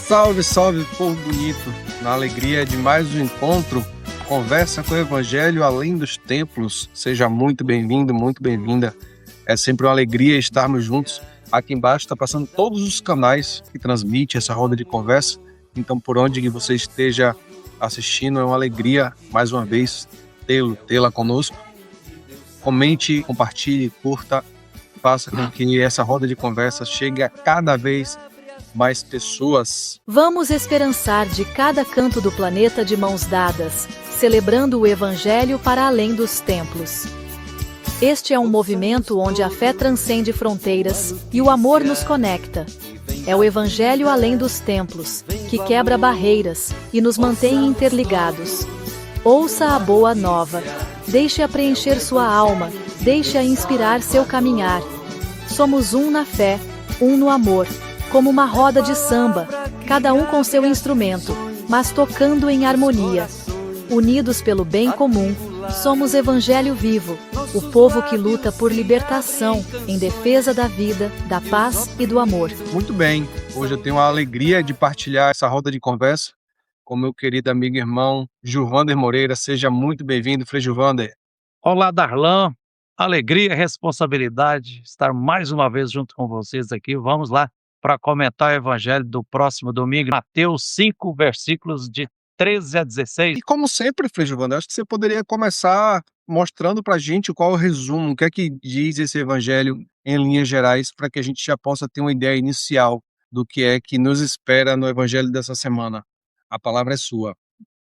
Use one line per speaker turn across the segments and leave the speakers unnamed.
Salve, salve, povo bonito! Na alegria de mais um encontro, conversa com o Evangelho além dos templos. Seja muito bem-vindo, muito bem-vinda. É sempre uma alegria estarmos juntos. Aqui embaixo está passando todos os canais que transmitem essa roda de conversa. Então, por onde que você esteja assistindo, é uma alegria, mais uma vez, tê-la conosco. Comente, compartilhe, curta, faça com que essa roda de conversa chegue a cada vez mais pessoas.
Vamos esperançar de cada canto do planeta de mãos dadas, celebrando o Evangelho para além dos templos. Este é um movimento onde a fé transcende fronteiras e o amor nos conecta. É o Evangelho além dos templos, que quebra barreiras e nos mantém interligados. Ouça a boa nova. Deixe-a preencher sua alma, deixe-a inspirar seu caminhar. Somos um na fé, um no amor, como uma roda de samba, cada um com seu instrumento, mas tocando em harmonia. Unidos pelo bem comum, somos Evangelho vivo, o povo que luta por libertação, em defesa da vida, da paz e do amor.
Muito bem, hoje eu tenho a alegria de partilhar essa roda de conversa com meu querido amigo e irmão Gilvander Moreira. Seja muito bem-vindo, Frei Gilvander.
Olá, Darlan. Alegria e responsabilidade estar mais uma vez junto com vocês aqui. Vamos lá para comentar o Evangelho do próximo domingo, Mateus 5, versículos de 13 a 16.
E como sempre, Frei Gilvander, acho que você poderia começar mostrando para a gente qual é o resumo, o que é que diz esse Evangelho em linhas gerais, para que a gente já possa ter uma ideia inicial do que é que nos espera no Evangelho dessa semana. A palavra é sua.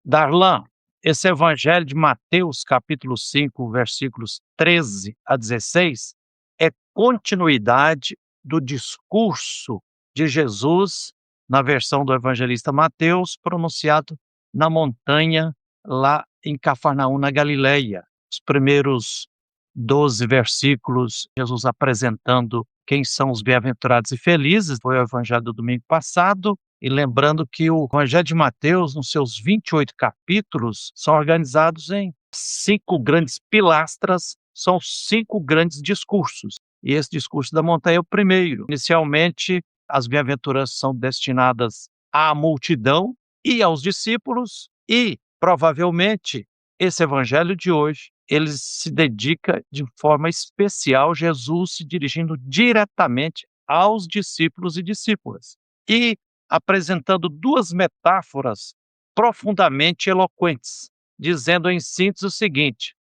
Darlan, esse Evangelho de Mateus, capítulo 5, versículos 13 a 16, é continuidade do discurso de Jesus, na versão do evangelista Mateus, pronunciado na montanha lá em Cafarnaum, na Galileia. Os primeiros 12 versículos, Jesus apresentando quem são os bem-aventurados e felizes, foi o evangelho do domingo passado, e lembrando que o Evangelho de Mateus, nos seus 28 capítulos, são organizados em 5 grandes pilastras, são 5 grandes discursos. E esse discurso da montanha é o primeiro. Inicialmente, as bem-aventuranças são destinadas à multidão e aos discípulos, e provavelmente esse evangelho de hoje, ele se dedica de forma especial, Jesus se dirigindo diretamente aos discípulos e discípulas. E apresentando 2 metáforas profundamente eloquentes, dizendo em síntese o seguinte: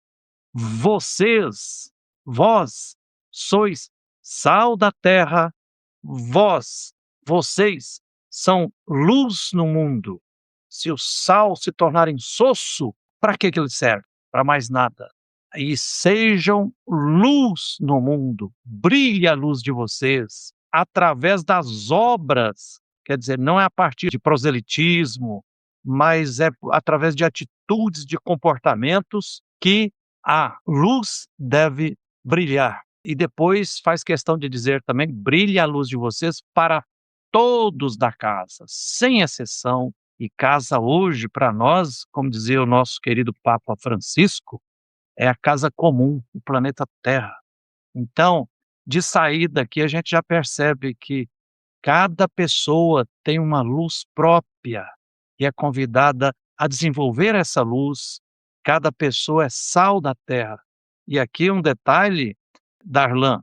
vós sois sal da terra, vocês são luz no mundo. Se o sal se tornar insosso, para que ele serve? Para mais nada. E sejam luz no mundo, brilhe a luz de vocês, através das obras. Quer dizer, não é a partir de proselitismo, mas é através de atitudes, de comportamentos que a luz deve brilhar. E depois faz questão de dizer também, brilhe a luz de vocês para todos da casa, sem exceção. E casa hoje, para nós, como dizia o nosso querido Papa Francisco, é a casa comum, o planeta Terra. Então, de saída aqui, a gente já percebe que cada pessoa tem uma luz própria e é convidada a desenvolver essa luz. Cada pessoa é sal da terra. E aqui um detalhe, Darlan,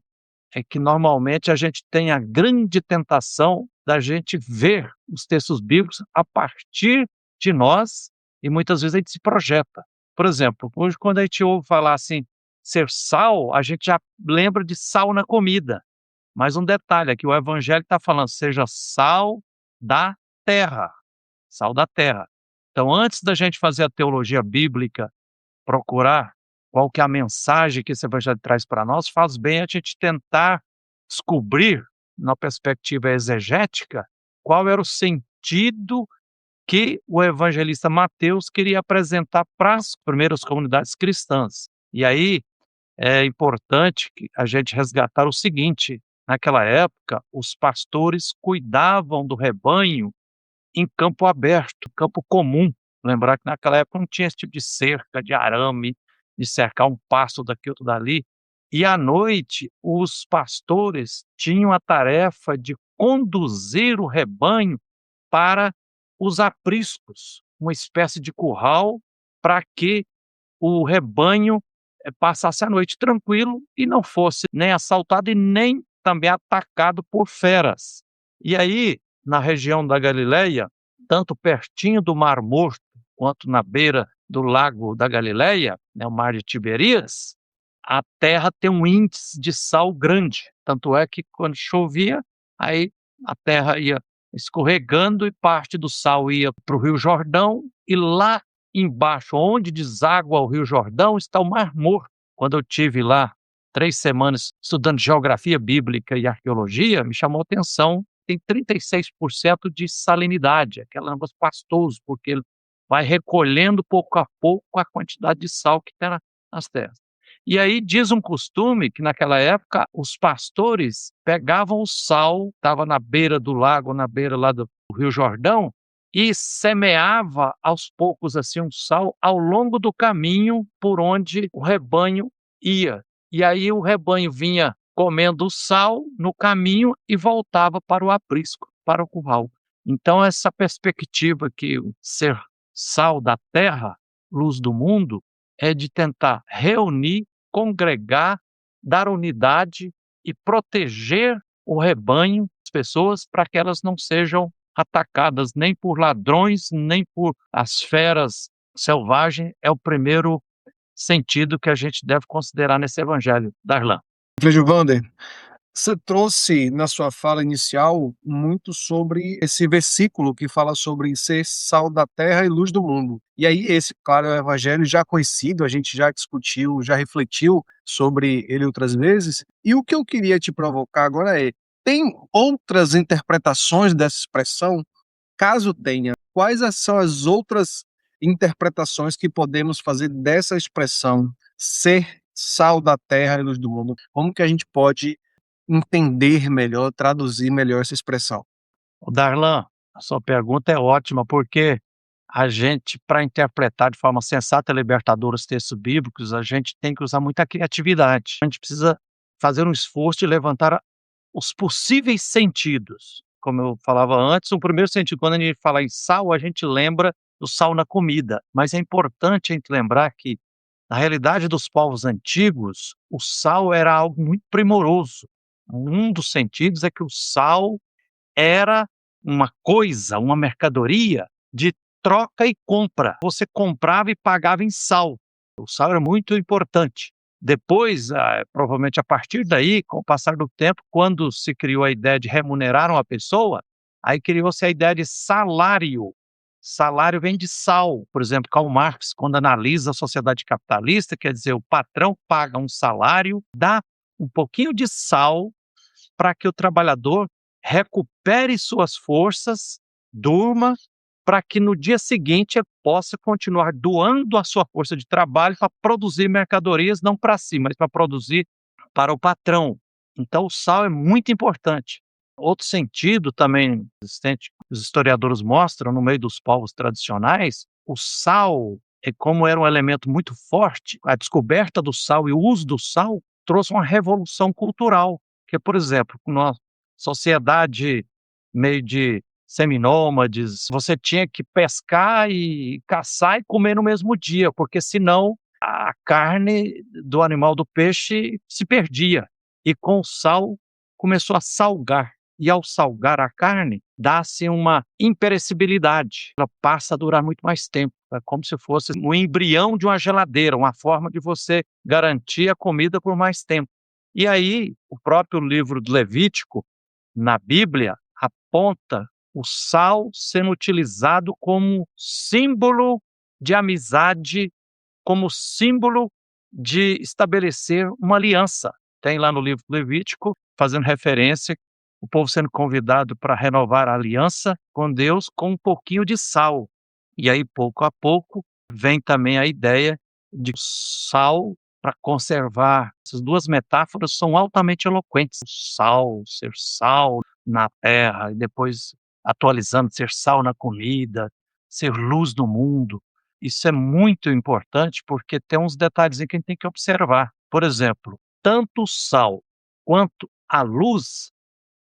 é que normalmente a gente tem a grande tentação da gente ver os textos bíblicos a partir de nós e muitas vezes a gente se projeta. Por exemplo, hoje quando a gente ouve falar assim, ser sal, a gente já lembra de sal na comida. Mas um detalhe aqui, o Evangelho está falando, seja sal da terra. Sal da terra. Então, antes da gente fazer a teologia bíblica, procurar qual que é a mensagem que esse Evangelho traz para nós, faz bem a gente tentar descobrir, na perspectiva exegética, qual era o sentido que o evangelista Mateus queria apresentar para as primeiras comunidades cristãs. E aí é importante que a gente resgatar o seguinte: naquela época, os pastores cuidavam do rebanho em campo aberto, campo comum. Lembrar que naquela época não tinha esse tipo de cerca, de arame, de cercar um pasto daqui, outro dali. E à noite, os pastores tinham a tarefa de conduzir o rebanho para os apriscos, uma espécie de curral para que o rebanho passasse a noite tranquilo e não fosse nem assaltado e nem também atacado por feras. E aí, na região da Galileia, tanto pertinho do Mar Morto quanto na beira do lago da Galileia, né, o Mar de Tiberíades, a terra tem um índice de sal grande. Tanto é que quando chovia, aí a terra ia escorregando e parte do sal ia para o Rio Jordão, e lá embaixo, onde deságua o Rio Jordão, está o Mar Morto. Quando eu tive lá 3 semanas estudando geografia bíblica e arqueologia, me chamou a atenção, tem 36% de salinidade, aquele negócio pastoso, porque ele vai recolhendo pouco a pouco a quantidade de sal que tem nas terras. E aí diz um costume que naquela época os pastores pegavam o sal, estava na beira do lago, na beira lá do Rio Jordão, e semeava aos poucos assim um sal ao longo do caminho por onde o rebanho ia. E aí o rebanho vinha comendo o sal no caminho e voltava para o aprisco, para o curral. Então essa perspectiva que o ser sal da terra, luz do mundo, é de tentar reunir, congregar, dar unidade e proteger o rebanho, as pessoas, para que elas não sejam atacadas nem por ladrões, nem por as feras selvagens. É o primeiro sentido que a gente deve considerar nesse evangelho. Darlan.
Gilvander, você trouxe na sua fala inicial muito sobre esse versículo que fala sobre ser sal da terra e luz do mundo. E aí esse, claro, é um evangelho já conhecido, a gente já discutiu, já refletiu sobre ele outras vezes. E o que eu queria te provocar agora é, tem outras interpretações dessa expressão? Caso tenha, quais são as outras interpretações que podemos fazer dessa expressão, ser sal da terra e luz do mundo? Como que a gente pode entender melhor, traduzir melhor essa expressão?
Darlan, a sua pergunta é ótima, porque a gente, para interpretar de forma sensata e libertadora os textos bíblicos, a gente tem que usar muita criatividade. A gente precisa fazer um esforço de levantar os possíveis sentidos. Como eu falava antes, o primeiro sentido, quando a gente fala em sal, a gente lembra do sal na comida. Mas é importante a gente lembrar que, na realidade dos povos antigos, o sal era algo muito primoroso. Um dos sentidos é que o sal era uma coisa, uma mercadoria de troca e compra. Você comprava e pagava em sal. O sal era muito importante. Depois, provavelmente a partir daí, com o passar do tempo, quando se criou a ideia de remunerar uma pessoa, aí criou-se a ideia de salário. Salário vem de sal. Por exemplo, Karl Marx, quando analisa a sociedade capitalista, quer dizer, o patrão paga um salário, dá um pouquinho de sal para que o trabalhador recupere suas forças, durma, para que no dia seguinte ele possa continuar doando a sua força de trabalho para produzir mercadorias, não para si, mas para produzir para o patrão. Então o sal é muito importante. Outro sentido também existente, os historiadores mostram no meio dos povos tradicionais, o sal, como era um elemento muito forte, a descoberta do sal e o uso do sal trouxe uma revolução cultural, que, por exemplo, na sociedade meio de seminômades, você tinha que pescar e caçar e comer no mesmo dia, porque senão a carne do animal, do peixe, se perdia. E com o sal começou a salgar. E ao salgar a carne, dá-se uma imperecibilidade. Ela passa a durar muito mais tempo. É como se fosse um embrião de uma geladeira, uma forma de você garantir a comida por mais tempo. E aí, o próprio livro do Levítico, na Bíblia, aponta o sal sendo utilizado como símbolo de amizade, como símbolo de estabelecer uma aliança. Tem lá no livro do Levítico, fazendo referência, o povo sendo convidado para renovar a aliança com Deus com um pouquinho de sal. E aí, pouco a pouco, vem também a ideia de sal para conservar. Essas duas metáforas são altamente eloquentes. O sal, ser sal na terra, e depois atualizando, ser sal na comida, ser luz no mundo. Isso é muito importante porque tem uns detalhes que a gente tem que observar. Por exemplo, tanto o sal quanto a luz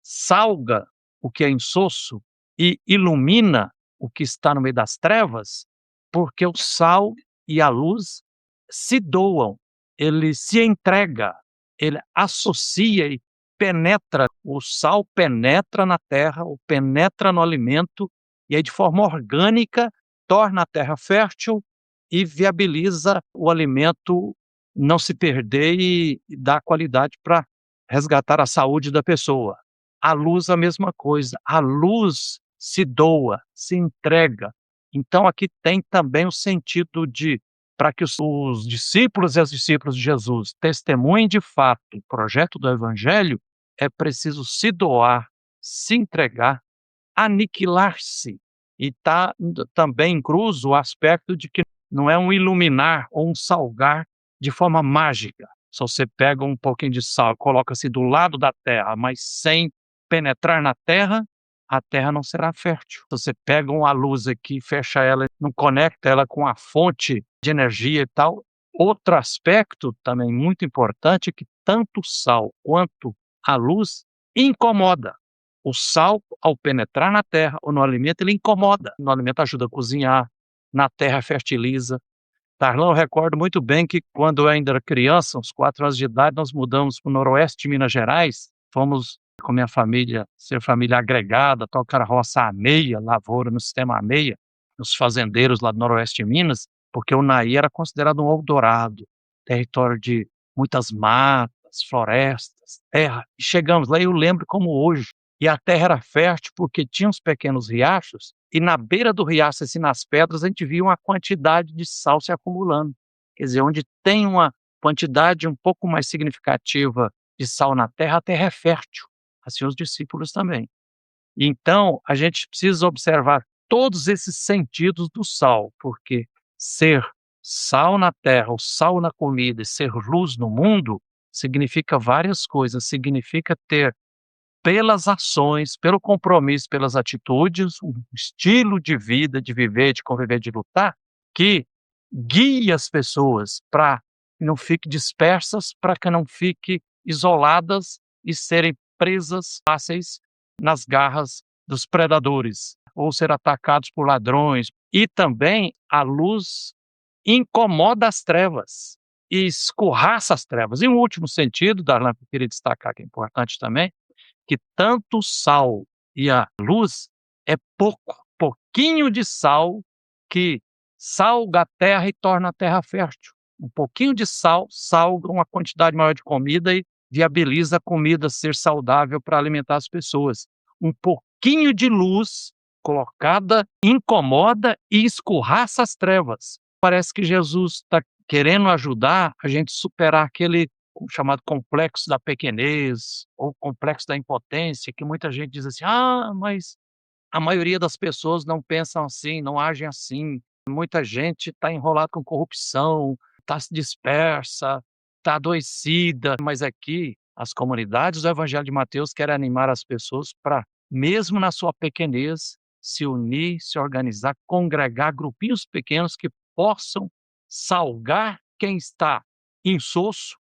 salga o que é insosso e ilumina o que está no meio das trevas, porque o sal e a luz se doam, ele se entrega, ele associa e penetra. O sal penetra na terra, ou penetra no alimento, e aí de forma orgânica torna a terra fértil e viabiliza o alimento não se perder e dar qualidade para resgatar a saúde da pessoa. A luz a mesma coisa, a luz se doa, se entrega. Então aqui tem também o sentido de, para que os discípulos e as discípulas de Jesus testemunhem de fato o projeto do evangelho, é preciso se doar, se entregar, aniquilar-se. E está também incluso o aspecto de que não é um iluminar ou um salgar de forma mágica. Se você pega um pouquinho de sal, coloca-se do lado da terra, mas sem penetrar na terra, a terra não será fértil. Se você pega uma luz aqui, fecha ela, não conecta ela com a fonte de energia e tal. Outro aspecto também muito importante é que tanto o sal quanto a luz incomoda. O sal, ao penetrar na terra ou no alimento, ele incomoda. No alimento ajuda a cozinhar, na terra fertiliza. Darlan, eu recordo muito bem que quando eu ainda era criança, uns 4 anos de idade, nós mudamos para o noroeste de Minas Gerais. Fomos com minha família, ser família agregada, tocar a roça à meia, lavoura no sistema à meia, nos fazendeiros lá do noroeste de Minas, porque o Naí era considerado um Eldorado, território de muitas matas, florestas, terra. E chegamos lá e eu lembro como hoje. E a terra era fértil porque tinha uns pequenos riachos, e na beira do riacho, assim, nas pedras, a gente via uma quantidade de sal se acumulando. Quer dizer, onde tem uma quantidade um pouco mais significativa de sal na terra, a terra é fértil. Assim os discípulos também. Então, a gente precisa observar todos esses sentidos do sal, porque ser sal na terra, ou sal na comida, e ser luz no mundo, significa várias coisas. Significa ter, pelas ações, pelo compromisso, pelas atitudes, um estilo de vida, de viver, de conviver, de lutar, que guie as pessoas para que não fiquem dispersas, para que não fiquem isoladas e serem presas fáceis nas garras dos predadores, ou ser atacados por ladrões. E também a luz incomoda as trevas e escorraça as trevas. E um último sentido, Darlan, que eu queria destacar, que é importante também, que tanto o sal e a luz é pouquinho de sal que salga a terra e torna a terra fértil. Um pouquinho de sal salga uma quantidade maior de comida e viabiliza a comida ser saudável para alimentar as pessoas. Um pouquinho de luz colocada incomoda e escorraça as trevas. Parece que Jesus está querendo ajudar a gente superar aquele chamado complexo da pequenez ou complexo da impotência, que muita gente diz assim: ah, mas a maioria das pessoas não pensam assim, não agem assim. Muita gente está enrolada com corrupção, está dispersa, está adoecida. Mas aqui, as comunidades do Evangelho de Mateus querem animar as pessoas para, mesmo na sua pequenez, se unir, se organizar, congregar grupinhos pequenos que possam salgar quem está insosso,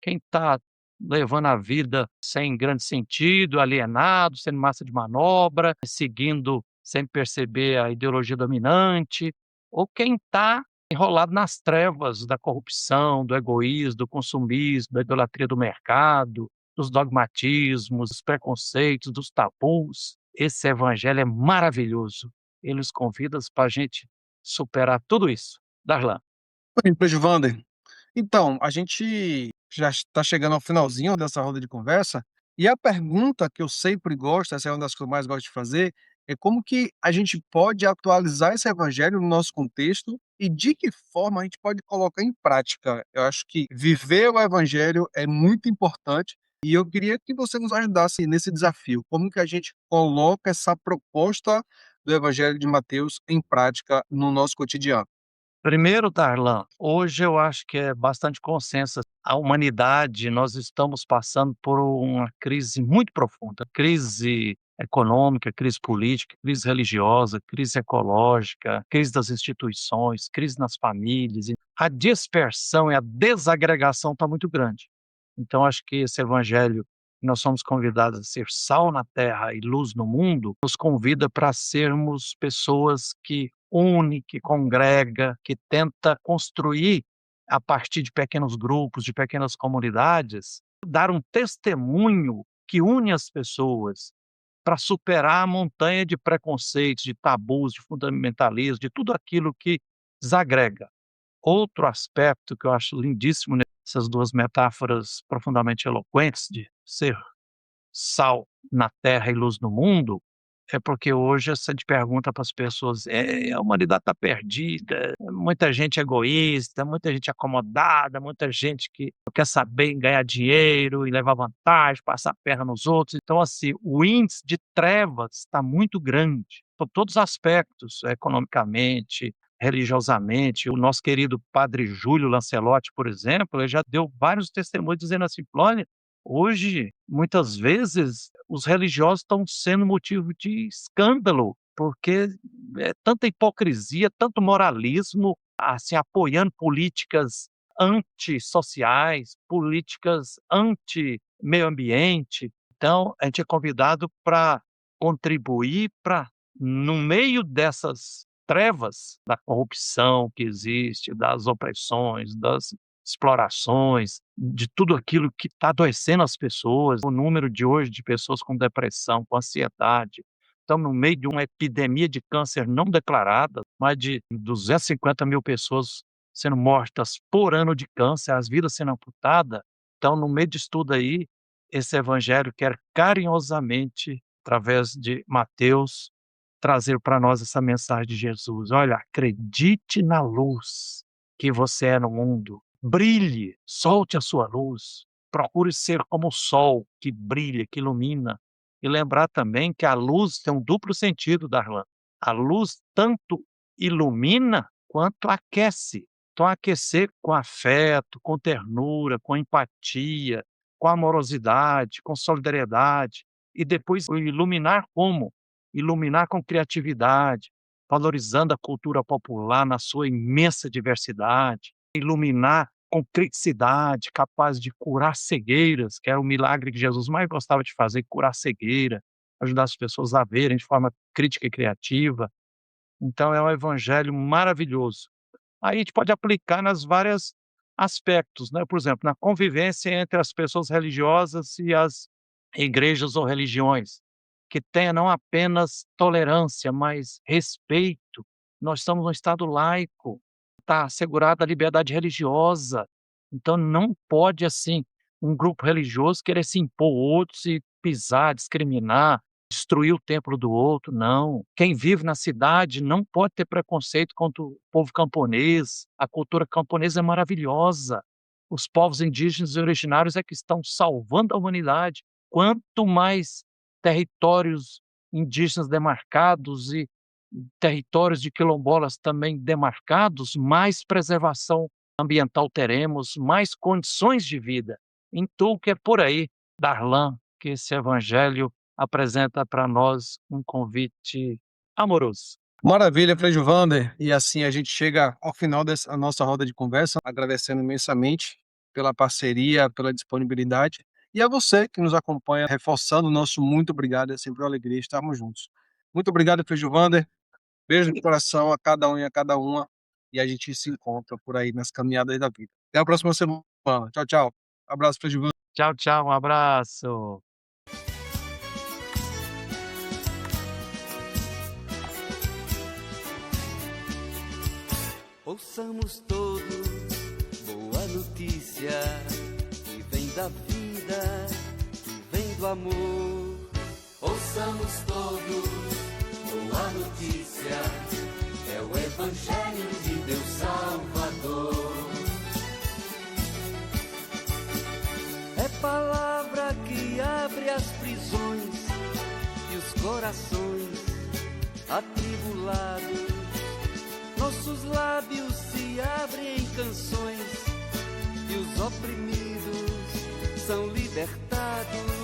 quem está levando a vida sem grande sentido, alienado, sendo massa de manobra, seguindo sem perceber a ideologia dominante, ou quem está enrolado nas trevas da corrupção, do egoísmo, do consumismo, da idolatria do mercado, dos dogmatismos, dos preconceitos, dos tabus. Esse evangelho é maravilhoso. Ele nos convida para a gente superar tudo isso. Darlan.
Oi, Wander. Então, a gente já está chegando ao finalzinho dessa roda de conversa, e a pergunta que eu sempre gosto, essa é uma das que eu mais gosto de fazer, é como que a gente pode atualizar esse evangelho no nosso contexto e de que forma a gente pode colocar em prática. Eu acho que viver o evangelho é muito importante e eu queria que você nos ajudasse nesse desafio. Como que a gente coloca essa proposta do evangelho de Mateus em prática no nosso cotidiano?
Primeiro, Darlan, hoje eu acho que é bastante consenso. A humanidade, nós estamos passando por uma crise muito profunda, crise econômica, crise política, crise religiosa, crise ecológica, crise das instituições, crise nas famílias. A dispersão e a desagregação está muito grande. Então, acho que esse evangelho nós somos convidados a ser sal na terra e luz no mundo, nos convida para sermos pessoas que une, que congrega, que tenta construir a partir de pequenos grupos, de pequenas comunidades, dar um testemunho que une as pessoas para superar a montanha de preconceitos, de tabus, de fundamentalismo, de tudo aquilo que desagrega. Outro aspecto que eu acho lindíssimo nessas duas metáforas profundamente eloquentes de ser sal na terra e luz no mundo, é porque hoje você te pergunta para as pessoas, a humanidade está perdida, muita gente egoísta, muita gente acomodada, muita gente que quer saber em ganhar dinheiro e levar vantagem, passar a perna nos outros. Então, assim, o índice de trevas está muito grande, por todos os aspectos, economicamente, religiosamente. O nosso querido padre Júlio Lancelotti, por exemplo, ele já deu vários testemunhos dizendo assim, olha, hoje, muitas vezes, os religiosos estão sendo motivo de escândalo, porque é tanta hipocrisia, tanto moralismo, assim, apoiando políticas antissociais, políticas anti-meio ambiente. Então, a gente é convidado para contribuir para, no meio dessas trevas da corrupção que existe, das opressões, das explorações, de tudo aquilo que está adoecendo as pessoas, o número de hoje de pessoas com depressão, com ansiedade. Estamos no meio de uma epidemia de câncer não declarada, mais de 250 mil pessoas sendo mortas por ano de câncer, as vidas sendo amputadas. Então, no meio disso tudo aí, esse evangelho quer carinhosamente, através de Mateus, trazer para nós essa mensagem de Jesus. Olha, acredite na luz que você é no mundo. Brilhe, solte a sua luz. Procure ser como o sol que brilha, que ilumina. E lembrar também que a luz tem um duplo sentido, Darlan. A luz tanto ilumina quanto aquece. Então, aquecer com afeto, com ternura, com empatia, com amorosidade, com solidariedade. E depois iluminar como? Iluminar com criatividade, valorizando a cultura popular na sua imensa diversidade. Iluminar com criticidade, capaz de curar cegueiras, que era o milagre que Jesus mais gostava de fazer, curar cegueira, ajudar as pessoas a verem de forma crítica e criativa. Então é um evangelho maravilhoso. Aí a gente pode aplicar nas vários aspectos, né? Por exemplo, na convivência entre as pessoas religiosas e as igrejas ou religiões, que tenha não apenas tolerância, mas respeito. Nós estamos num estado laico, está assegurada a liberdade religiosa. Então não pode, assim, um grupo religioso querer se impor outros e pisar, discriminar, destruir o templo do outro, não. Quem vive na cidade não pode ter preconceito contra o povo camponês. A cultura camponesa é maravilhosa. Os povos indígenas e originários é que estão salvando a humanidade. Quanto mais territórios indígenas demarcados e territórios de quilombolas também demarcados, mais preservação ambiental teremos, mais condições de vida. Então, que é por aí, Darlan, que esse evangelho apresenta para nós um convite amoroso.
Maravilha, Frei Gilvander. E assim a gente chega ao final dessa nossa roda de conversa, agradecendo imensamente pela parceria, pela disponibilidade. E a você que nos acompanha, reforçando o nosso muito obrigado. É sempre uma alegria estarmos juntos. Muito obrigado, Frei Gilvander. Beijo no coração a cada um e a cada uma. E a gente se encontra por aí nas caminhadas da vida. Até a próxima semana. Tchau, tchau. Abraço, Frei Gilvander.
Tchau, tchau, um abraço.
Ouçamos todos boa notícia que vem da vida, que vem do amor. Ouçamos todos boa notícia, é o Evangelho de Deus Salvador. É palavra que abre as prisões e os corações atribulados. Nossos lábios se abrem em canções e os oprimidos são libertados.